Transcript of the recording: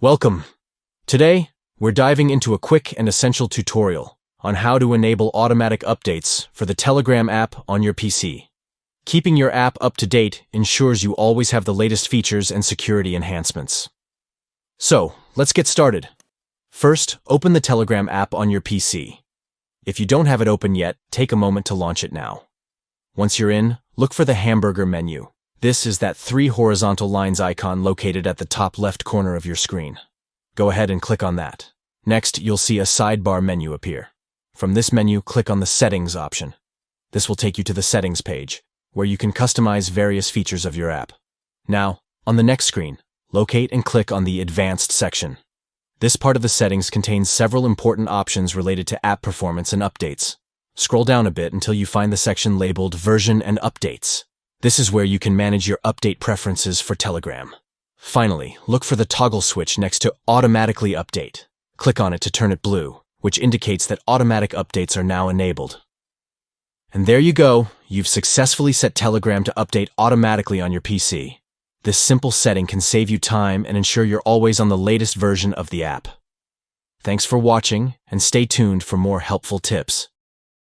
Welcome. Today, we're diving into a quick and essential tutorial on how to enable automatic updates for the Telegram app on your PC. Keeping your app up to date ensures you always have the latest features and security enhancements. So, let's get started. First, open the Telegram app on your PC. If you don't have it open yet, take a moment to launch it now. Once you're in, look for the hamburger menu. This is that 3 horizontal lines icon located at the top left corner of your screen. Go ahead and click on that. Next, you'll see a sidebar menu appear. From this menu, click on the Settings option. This will take you to the Settings page, where you can customize various features of your app. Now, on the next screen, locate and click on the Advanced section. This part of the settings contains several important options related to app performance and updates. Scroll down a bit until you find the section labeled Version and Updates. This is where you can manage your update preferences for Telegram. Finally, look for the toggle switch next to Automatically Update. Click on it to turn it blue, which indicates that automatic updates are now enabled. And there you go, you've successfully set Telegram to update automatically on your PC. This simple setting can save you time and ensure you're always on the latest version of the app. Thanks for watching, and stay tuned for more helpful tips.